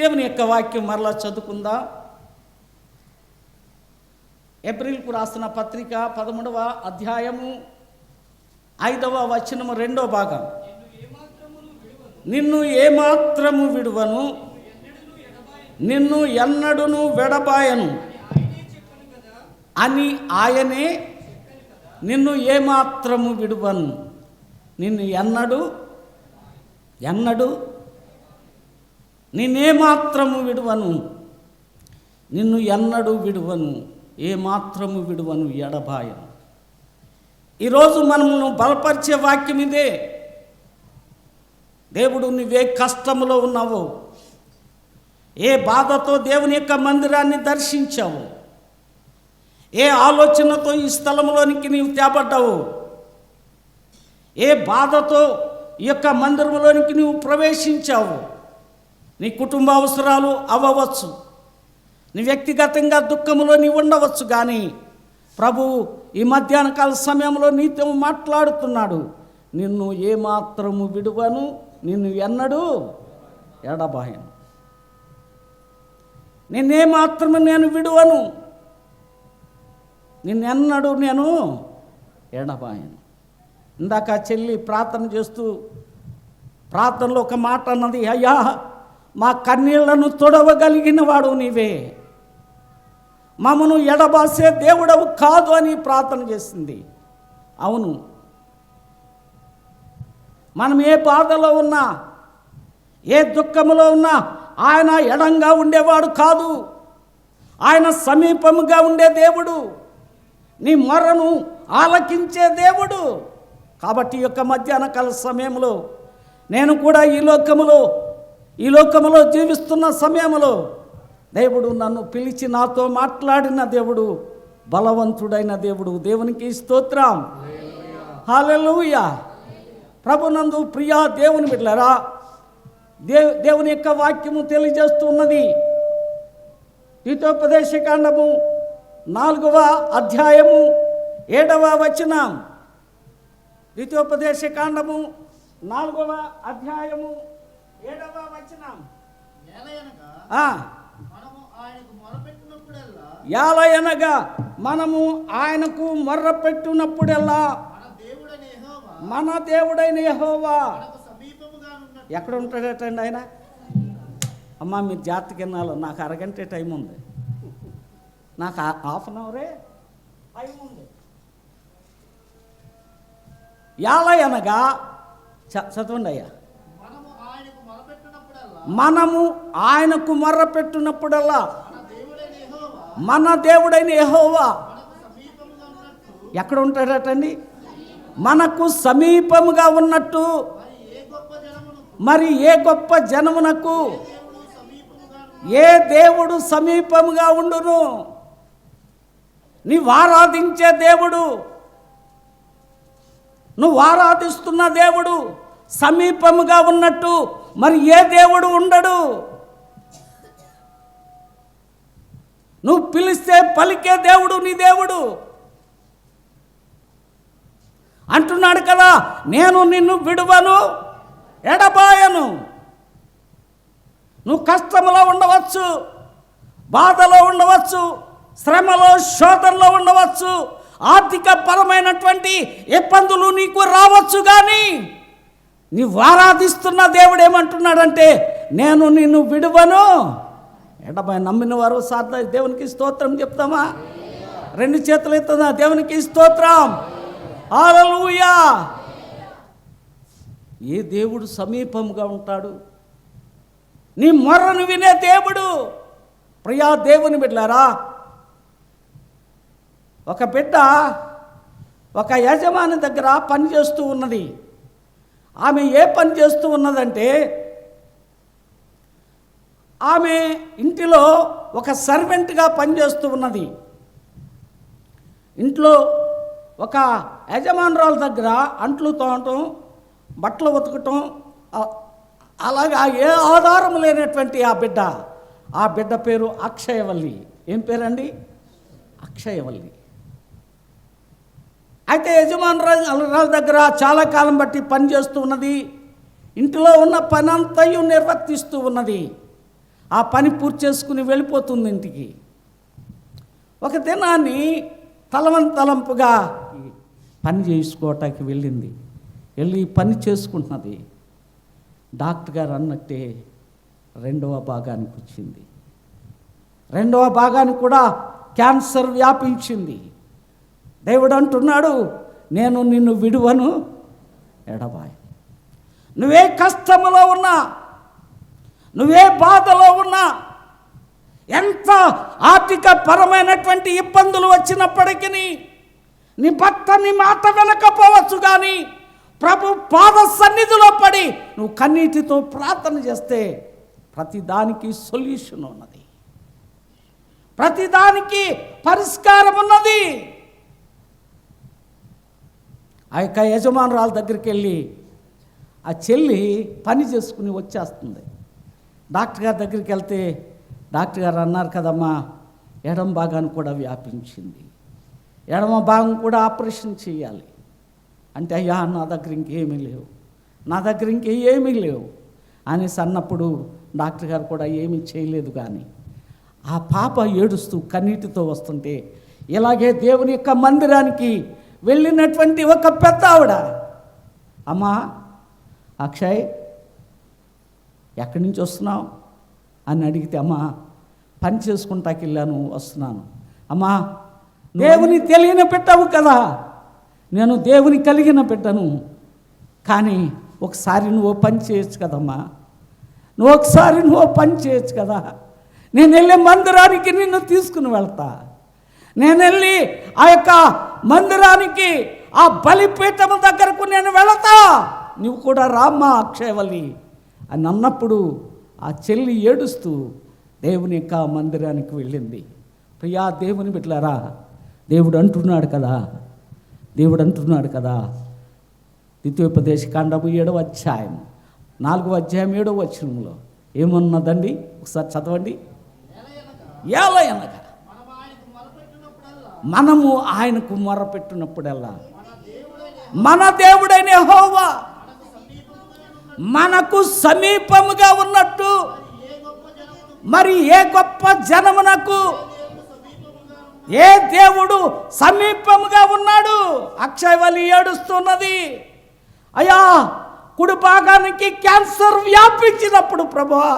దేవుని యొక్క వాక్యం మరలా చదువుకుందాం. ఏప్రిల్కు రాసిన పత్రిక 13వ అధ్యాయము 5వ వచనము 2వ భాగం. నిన్ను ఏమాత్రము విడువను, నిన్ను ఎన్నడును వెడబాయను అని ఆయనే. నిన్ను ఏమాత్రము విడువను, నిన్ను ఎన్నడు నిన్నేమాత్రము విడువను, నిన్ను ఎన్నడు విడువను, ఏమాత్రము విడువను, ఎడబాయను. ఈరోజు మనము బలపరిచే వాక్యం ఇదే. దేవుడు, నువ్వే కష్టములో ఉన్నావు, ఏ బాధతో దేవుని యొక్క మందిరాన్ని దర్శించావు, ఏ ఆలోచనతో ఈ స్థలంలోనికి నీవు తేబడ్డావు, ఏ బాధతో ఈ యొక్క మందిరంలోనికి నీవు ప్రవేశించావు, నీ కుటుంబ అవసరాలు అవ్వవచ్చు, నీ వ్యక్తిగతంగా దుఃఖంలో నీవు ఉండవచ్చు. కానీ ప్రభువు ఈ మధ్యాహ్న కాల సమయంలో నీతో మాట్లాడుతున్నాడు. నిన్ను ఏమాత్రము విడువను, నిన్ను ఎన్నడూ ఎడబాయను. నిన్నేమాత్రము నేను విడువను, నిన్నెన్నడూ నేను ఎడబాయను. ఇందాక చెల్లి ప్రార్థన చేస్తూ ప్రార్థనలో ఒక మాట అన్నది, అయ్యా మా కన్నీళ్లను తొడవగలిగిన వాడు నీవే, మమ్మను ఎడబాసే దేవుడవు కాదు అని ప్రార్థన చేసింది. అవును, మనం ఏ బాధలో ఉన్నా, ఏ దుఃఖంలో ఉన్నా ఆయన ఎడంగా ఉండేవాడు కాదు, ఆయన సమీపముగా ఉండే దేవుడు, నీ మొరను ఆలకించే దేవుడు. కాబట్టి ఈ యొక్క మధ్యాహ్న కాల సమయంలో నేను కూడా ఈ లోకములో జీవిస్తున్న సమయంలో దేవుడు నన్ను పిలిచి నాతో మాట్లాడిన దేవుడు, బలవంతుడైన దేవుడు. దేవునికి స్తోత్రం, హల్లెలూయా. ప్రభునందు ప్రియా దేవుని బిడ్డలారా, దేవుని యొక్క వాక్యము తెలియజేస్తున్నది. ద్వితీయోపదేశకాండము 4వ అధ్యాయము 7వ వచనం. ద్వితీయోపదేశకాండము 4వ అధ్యాయము 7వ వచనం. యాలయనగా మనము ఆయనకు మొర్రపెట్టినప్పుడల్లా మన దేవుడైన యెహోవా ఎక్కడ ఉంటాడటండి ఆయన? అమ్మా మీరు జాగ్రత్తగా వినాలి, నాకు అరగంటే టైం ఉంది, నాకు హాఫ్ అన్ అవరే టైం ఉంది. యాలయనగా చదవండి అయ్యా. మనము ఆయనకు మొర్రపెట్టినప్పుడల్లా మన దేవుడైన యెహోవా ఎక్కడ ఉంటాడటండి? మనకు సమీపముగా ఉన్నట్టు మరి ఏ గొప్ప జనమునకు ఏ దేవుడు సమీపముగా ఉండును? నీవు ఆరాధించే దేవుడు, నువ్వు ఆరాధిస్తున్న దేవుడు సమీపముగా ఉన్నట్టు మరి ఏ దేవుడు ఉండడు. నువ్వు పిలిస్తే పలికే దేవుడు నీ దేవుడు అంటున్నాడు కదా, నేను నిన్ను విడువను, ఎడబాయను. నువ్వు కష్టంలో ఉండవచ్చు, బాధలో ఉండవచ్చు, శ్రమలో శోధనలో ఉండవచ్చు, ఆర్థిక పరమైనటువంటి ఇబ్బందులు నీకు రావచ్చు. కానీ నీవు ఆరాధిస్తున్న దేవుడు ఏమంటున్నాడంటే, నేను నిన్ను విడువను, ఎడబాయ. నమ్మిన వారు సాధ దేవునికి స్తోత్రం చెప్తామా? 2 చేతులు ఎత్తుదా దేవునికి స్తోత్రం, హల్లెలూయా. ఏ దేవుడు సమీపంగా ఉంటాడు? నీ మొర్రను వినే దేవుడు. ప్రియా దేవుని బిడ్డలారా, ఒక బిడ్డ ఒక యజమాని దగ్గర పని చేస్తూ ఉన్నది. ఆమె ఏ పని చేస్తూ ఉన్నదంటే, ఆమె ఇంటిలో ఒక సర్వెంట్గా పనిచేస్తూ ఉన్నది. ఇంట్లో ఒక యజమానురాల దగ్గర అంట్లు తోమటం, బట్టలు ఉతకటం, అలాగా ఏ ఆధారం లేనటువంటి ఆ బిడ్డ పేరు అక్షయవల్లి. ఏం పేరండి? అక్షయవల్లి. అయితే యజమానురాల దగ్గర చాలా కాలం బట్టి పనిచేస్తూ ఉన్నది. ఇంటిలో ఉన్న పని అంతయు నిర్వర్తిస్తూ ఉన్నది. ఆ పని పూర్తి చేసుకుని వెళ్ళిపోతుంది ఇంటికి. ఒక దినాన్ని తలంపుగా పని చేసుకోవటానికి వెళ్ళింది. వెళ్ళి పని చేసుకుంటున్నది. డాక్టర్ గారు అన్నట్టే రెండవ భాగానికి వచ్చింది. రెండవ భాగానికి కూడా క్యాన్సర్ వ్యాపించింది. దేవుడు అంటున్నాడు, నేను నిన్ను విడువను ఎడబాయి. నువ్వే కష్టములో ఉన్నా, నువ్వే బాధలో ఉన్నా, ఎంత ఆర్థిక పరమైనటువంటి ఇబ్బందులు వచ్చినప్పటికీ నీ భర్త నీ మాట వినకపోవచ్చు, కానీ ప్రభు పాద సన్నిధిలో పడి నువ్వు కన్నీటితో ప్రార్థన చేస్తే ప్రతిదానికి సొల్యూషన్ ఉన్నది, ప్రతిదానికి పరిష్కారం ఉన్నది. ఆ యొక్క యజమానురాల దగ్గరికి వెళ్ళి ఆ చెల్లి పని చేసుకుని వచ్చేస్తుంది. డాక్టర్ గారి దగ్గరికి వెళ్తే డాక్టర్ గారు అన్నారు కదమ్మా, ఎడమ భాగాన్ని కూడా వ్యాపించింది, ఎడమ భాగం కూడా ఆపరేషన్ చేయాలి అంటే, అయ్యా నా దగ్గర ఇంకేమీ లేవు, నా దగ్గర ఇంకేమీ లేవు అనేసి అన్నప్పుడు డాక్టర్ గారు కూడా ఏమీ చేయలేదు. కానీ ఆ పాప ఏడుస్తూ కన్నీటితో వస్తుంటే, ఇలాగే దేవుని యొక్క మందిరానికి వెళ్ళినటువంటి ఒక పెద్ద ఆవిడ, అమ్మా అక్షయ్ ఎక్కడి నుంచి వస్తున్నావు అని అడిగితే, అమ్మా పని చేసుకుంటాకి వెళ్ళాను, వస్తున్నాను. అమ్మా దేవుని తెలియని పెట్టావు కదా, నేను దేవుని కలిగిన పెట్టను, కానీ ఒకసారి నువ్వు పని చేయొచ్చు కదమ్మా, నువ్వు పని చేయొచ్చు కదా, నేను వెళ్ళే మందిరానికి నిన్ను తీసుకుని వెళ్తా, నేను వెళ్ళి ఆ యొక్క మందిరానికి ఆ బలిపీఠం దగ్గరకు నేను వెళతా, నువ్వు కూడా రామ్మా అక్షయవల్లి అని అన్నప్పుడు ఆ చెల్లి ఏడుస్తూ దేవుని యొక్క మందిరానికి వెళ్ళింది. ప్రియా దేవుని బిడ్డలారా, దేవుడు అంటున్నాడు కదా ద్వితీయోపదేశ కాండము 7వ అధ్యాయం 4వ అధ్యాయం 7వ వచనంలో ఏమన్నదండి? ఒకసారి చదవండి. ఏలయనగా మనము ఆయనకు మొరపెట్టినప్పుడల్లా మన దేవుడైన యెహోవా మనకు సమీపముగా ఉన్నట్టు మరి ఏ గొప్ప జనమునకు ఏ దేవుడు సమీపముగా ఉన్నాడు? అక్షయవల్లి ఏడుస్తున్నది, అయ్యా కుడి భాగానికి క్యాన్సర్ వ్యాపించినప్పుడు ప్రభువా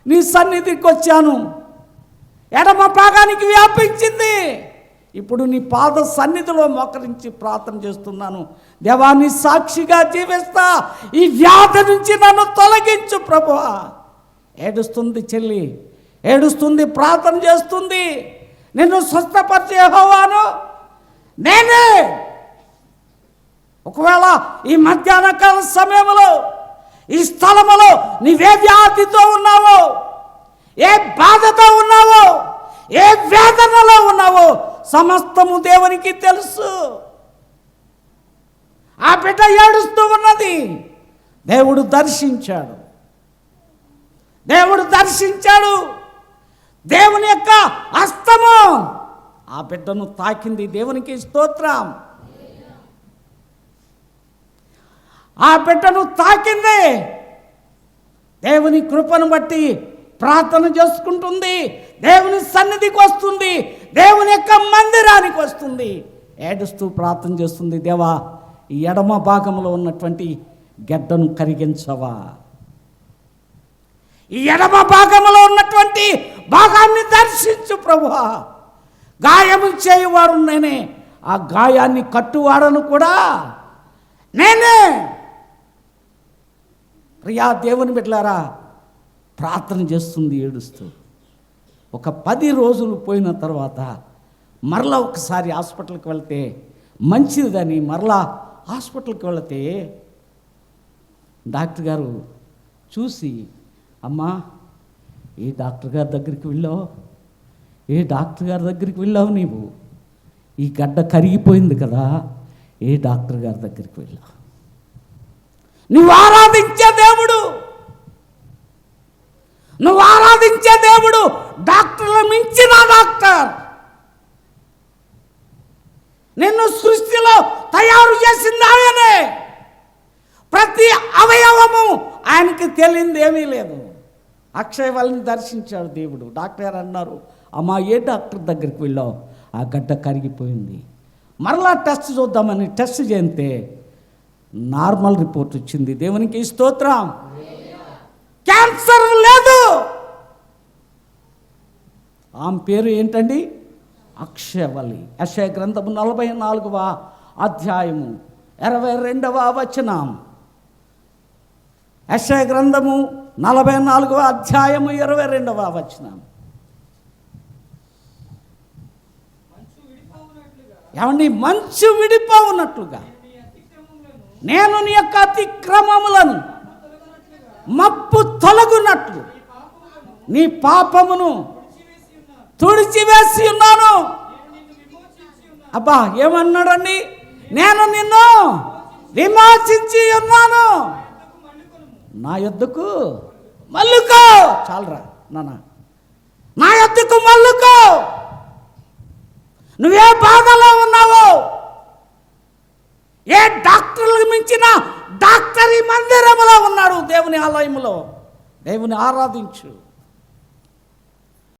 నీ సన్నిధికి వచ్చాను, ఎడమ భాగానికి వ్యాపించింది, ఇప్పుడు నీ పాద సన్నిధిలో మోకరించి ప్రార్థన చేస్తున్నాను, దేవాన్ని సాక్షిగా జీవిస్తా, ఈ వ్యాధి నుంచి నన్ను తొలగించు ప్రభువా. ఏడుస్తుంది చెల్లి, ఏడుస్తుంది, ప్రార్థన చేస్తుంది, నిన్ను స్వస్థపరిచే యెహోవాను నేనే. ఒకవేళ ఈ మధ్యాహ్న కాల సమయంలో ఈ స్థలములో నీవే వ్యాధితో ఉన్నావో, ఏ బాధతో ఉన్నావో, ఏ వేదనలో ఉన్నావో సమస్తము దేవునికి తెలుసు. ఆ బిడ్డ ఏడుస్తూ ఉన్నది, దేవుడు దర్శించాడు, దేవుని యొక్క హస్తము ఆ బిడ్డను తాకింది. దేవునికి స్తోత్రం. ఆ బిడ్డను తాకింది, దేవుని కృపను బట్టి ప్రార్థన చేసుకుంటుంది, దేవుని సన్నిధికి వస్తుంది, దేవుని యొక్క మందిరానికి వస్తుంది, ఏడుస్తూ ప్రార్థన చేస్తుంది, దేవా ఈ ఎడమ భాగంలో ఉన్నటువంటి గడ్డను కరిగించవా, ఈ ఎడమ భాగంలో ఉన్నటువంటి భాగాన్ని దర్శించు ప్రభువా, గాయము చేయువాడు నేనే, ఆ గాయాన్ని కట్టువాడను కూడా నేనే. ప్రియా దేవుని బిడ్డలారా, ప్రార్థన చేస్తుంది ఏడుస్తూ. ఒక 10 రోజులు పోయిన తర్వాత మరలా ఒకసారి హాస్పిటల్కి వెళ్తే మంచిదని మరలా హాస్పిటల్కి వెళితే డాక్టర్ గారు చూసి, అమ్మా ఏ డాక్టర్ గారి దగ్గరికి వెళ్ళావు నీవు? ఈ గడ్డ కరిగిపోయింది కదా, ఏ డాక్టర్ గారి దగ్గరికి వెళ్ళావు? నువ్వు ఆరాధించే దేవుడు డాక్టర్ల మించిన డాక్టర్. నిన్ను సృష్టిలో తయారు చేసింది ఆయనే. ప్రతి అవయవము ఆయనకి తెలియదు ఏమీ లేదు. అక్షయవల్లిని దర్శించాడు దేవుడు. డాక్టర్ గారు అన్నారు, అమ్మా ఏ డాక్టర్ దగ్గరికి వెళ్ళావు? ఆ గడ్డ కరిగిపోయింది. మరలా టెస్ట్ చూద్దామని టెస్ట్ చేస్తే నార్మల్ రిపోర్ట్ వచ్చింది. దేవునికి స్తోత్రం. క్యాన్సర్ లేదు. ఆమె పేరు ఏంటండి? అక్షయవల్లి. యెషయా గ్రంథము 44వ అధ్యాయము 22వ వచనం. యెషయా గ్రంథము 44వ అధ్యాయము 22వ వచనం. ఏమండి? మంచు విడిపోవునట్లుగా నేను నీ యొక్క అతిక్రమములను మప్పు తొలగునట్లు నీ పాపమును తుడిచివేసి ఉన్నాను. అబ్బా ఏమన్నాడండి? నేను నిన్ను విమోచించి ఉన్నాను. నా యొద్దకు మల్లుకో. చాలరా నాన్న, నా యొద్దకు మల్లుకో. నువ్వే బాధలో ఉన్నావు, ఏ డాక్టర్లకు మించిన డాక్టరీ మందిరములో ఉన్నాడు, దేవుని ఆలయములో. దేవుని ఆరాధించు.